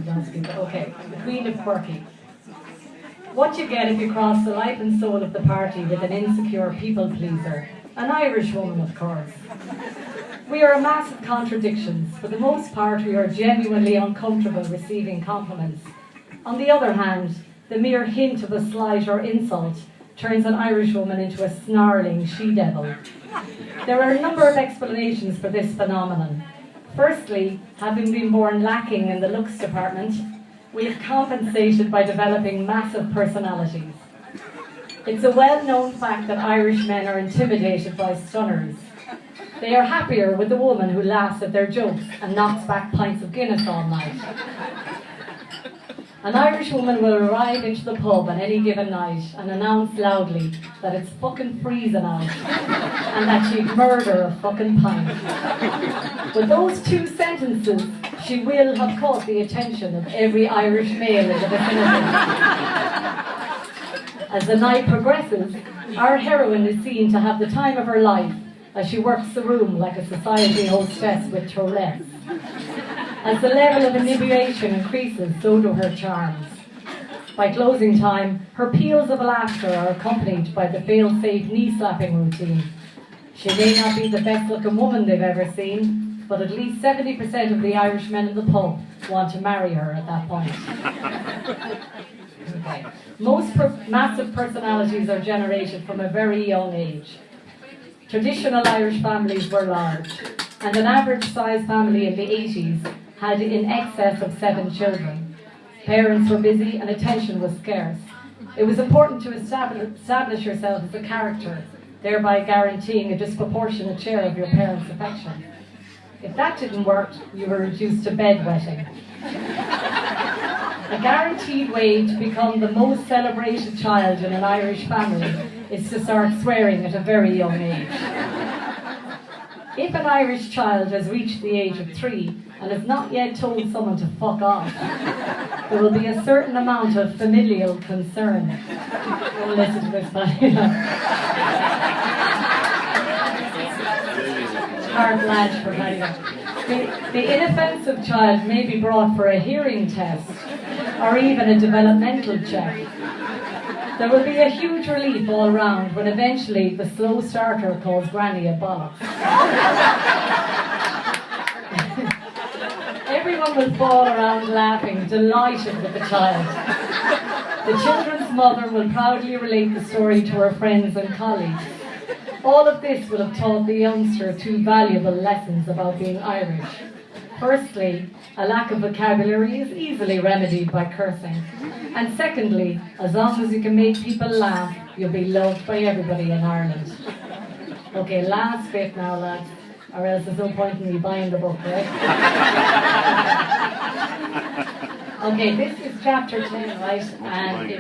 Okay, the Queen of Quirky. What you get if you cross the life and soul of the party with an insecure people pleaser. An Irish woman, of course. We are a mass of contradictions. For the most part, we are genuinely uncomfortable receiving compliments. On the other hand, the mere hint of a slight or insult turns an Irish woman into a snarling she-devil. There are a number of explanations for this phenomenon. Firstly, having been born lacking in the looks department, we have compensated by developing massive personalities. It's a well-known fact that Irish men are intimidated by stunners. They are happier with the woman who laughs at their jokes and knocks back pints of Guinness all night. An Irish woman will arrive into the pub on any given night and announce loudly that it's fucking freezing out and that she'd murder a fucking pint. With those two sentences, she will have caught the attention of every Irish male in the vicinity. As the night progresses, our heroine is seen to have the time of her life as she works the room like a society hostess with tourettes. As the level of inebriation increases, so do her charms. By closing time, her peals of laughter are accompanied by the fail-safe knee-slapping routine. She may not be the best-looking woman they've ever seen, but at least 70% of the Irish men in the pub want to marry her at that point. Okay. Most massive personalities are generated from a very young age. Traditional Irish families were large, and an average-sized family in the 80s had in excess of 7 children. Parents were busy and attention was scarce. It was important to establish yourself as a character, thereby guaranteeing a disproportionate share of your parents' affection. If that didn't work, you were reduced to bedwetting. A guaranteed way to become the most celebrated child in an Irish family is to start swearing at a very young age. If an Irish child has reached the age of 3 and has not yet told someone to fuck off, there will be a certain amount of familial concern. Don't listen to this, buddy. Carte blanche for Mario. The inoffensive child may be brought for a hearing test or even a developmental check. There will be a huge relief all round when eventually the slow starter calls Granny a bollocks. Everyone will fall around laughing, delighted with the child. The children's mother will proudly relate the story to her friends and colleagues. All of this will have taught the youngster 2 valuable lessons about being Irish. Firstly, a lack of vocabulary is easily remedied by cursing. And secondly, as long as you can make people laugh, you'll be loved by everybody in Ireland. Okay, last bit now, lads, or else there's no point in me buying the book, right? Okay, this is chapter 10, right? And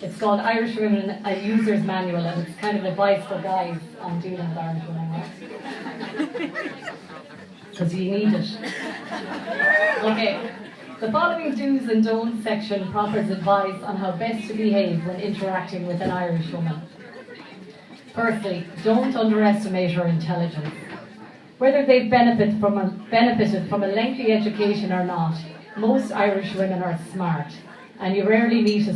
it's called Irish Women, a User's Manual, and it's kind of advice for guys on dealing with Irish women, right? Because you need it. Okay, the following do's and don'ts section proffers advice on how best to behave when interacting with an Irish woman. Firstly, don't underestimate her intelligence. Whether they've benefited from a lengthy education or not, most Irish women are smart, and you rarely meet a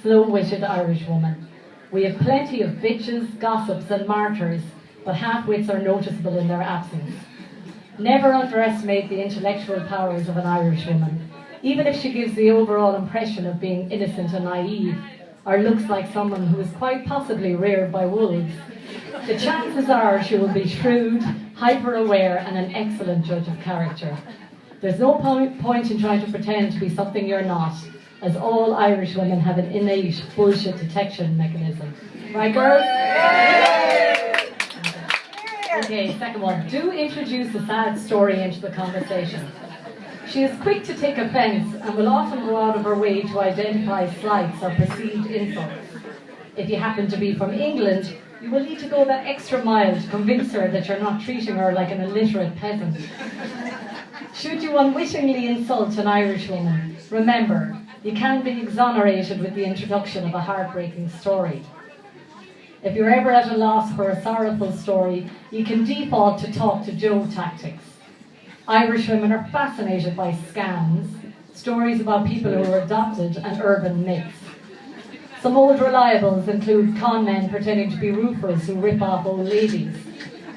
slow-witted Irish woman. We have plenty of bitches, gossips and martyrs, but half-wits are noticeable in their absence. Never underestimate the intellectual powers of an Irish woman. Even if she gives the overall impression of being innocent and naive, or looks like someone who is quite possibly reared by wolves, the chances are she will be shrewd, hyper-aware and an excellent judge of character. There's no point in trying to pretend to be something you're not, as all Irish women have an innate bullshit detection mechanism. Right, girls? Okay, second one. Do introduce a sad story into the conversation. She is quick to take offence and will often go out of her way to identify slights or perceived insults. If you happen to be from England, you will need to go that extra mile to convince her that you're not treating her like an illiterate peasant. Should you unwittingly insult an Irish woman, remember, you can be exonerated with the introduction of a heartbreaking story. If you're ever at a loss for a sorrowful story, you can default to talk to Joe tactics. Irish women are fascinated by scams, stories about people who were adopted, and urban myths. Some old reliables include con men pretending to be roofers who rip off old ladies.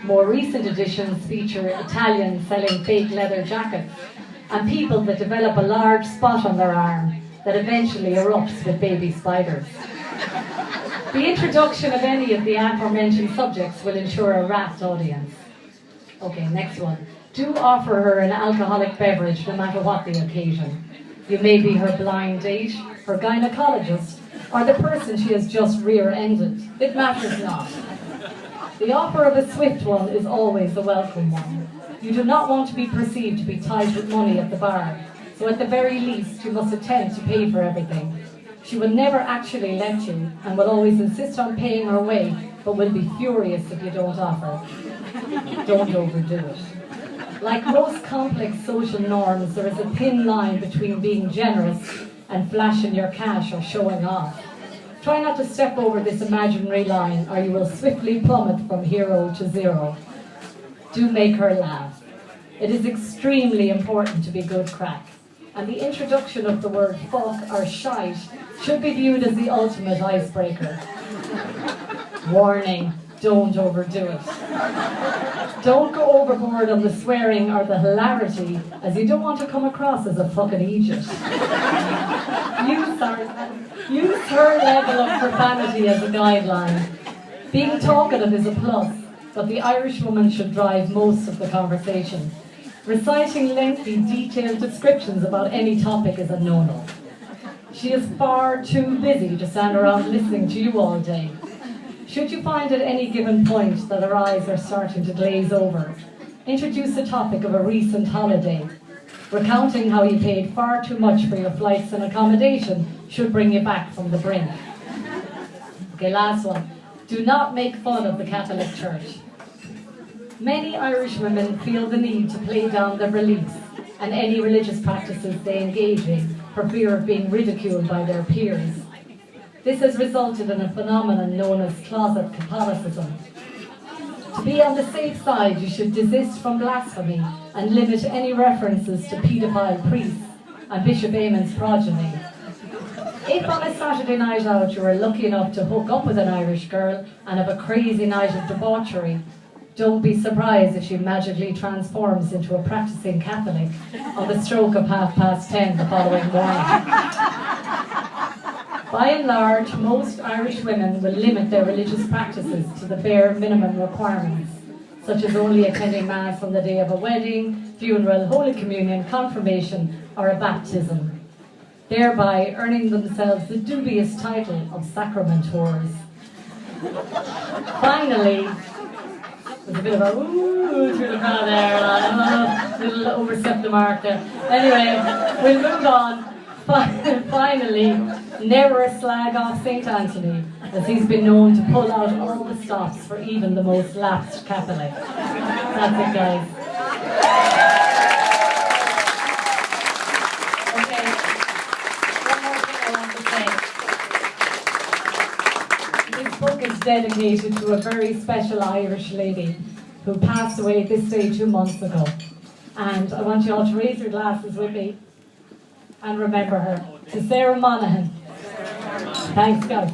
More recent editions feature Italians selling fake leather jackets, and people that develop a large spot on their arm that eventually erupts with baby spiders. The introduction of any of the aforementioned subjects will ensure a rapt audience. Okay, next one. Do offer her an alcoholic beverage no matter what the occasion. You may be her blind date, her gynecologist, or the person she has just rear-ended. It matters not. The offer of a swift one is always a welcome one. You do not want to be perceived to be tight with money at the bar, so at the very least you must attempt to pay for everything. She will never actually let you, and will always insist on paying her way, but will be furious if you don't offer. Don't overdo it. Like most complex social norms, there is a thin line between being generous and flashing your cash or showing off. Try not to step over this imaginary line, or you will swiftly plummet from hero to zero. Do make her laugh. It is extremely important to be good crack, and the introduction of the word fuck or shite should be viewed as the ultimate icebreaker. Warning, don't overdo it. Don't go overboard on the swearing or the hilarity, as you don't want to come across as a fucking idiot. Use her level of profanity as a guideline. Being talkative is a plus, but the Irish woman should drive most of the conversation. Reciting lengthy, detailed descriptions about any topic is a no-no. She is far too busy to stand around listening to you all day. Should you find at any given point that her eyes are starting to glaze over, introduce the topic of a recent holiday. Recounting how you paid far too much for your flights and accommodation should bring you back from the brink. Okay, last one. Do not make fun of the Catholic Church. Many Irish women feel the need to play down their beliefs and any religious practices they engage in for fear of being ridiculed by their peers. This has resulted in a phenomenon known as closet Catholicism. To be on the safe side, you should desist from blasphemy and limit any references to paedophile priests and Bishop Eamon's progeny. If on a Saturday night out you are lucky enough to hook up with an Irish girl and have a crazy night of debauchery, don't be surprised if she magically transforms into a practicing Catholic on the stroke of 10:30 the following morning. By and large, most Irish women will limit their religious practices to the bare minimum requirements, such as only attending Mass on the day of a wedding, funeral, Holy Communion, confirmation, or a baptism, thereby earning themselves the dubious title of sacrament whores. Finally, there's a bit of a ooh through the crowd there, little overstep the mark there. Anyway, we'll move on. Finally, never slag off St. Anthony, as he's been known to pull out all the stops for even the most lapsed Catholic. That's it, guys. Okay, one more thing I want to say. This book is dedicated to a very special Irish lady who passed away this day 2 months ago. And I want you all to raise your glasses with me and remember her. To Sarah Monaghan. Thanks, guys.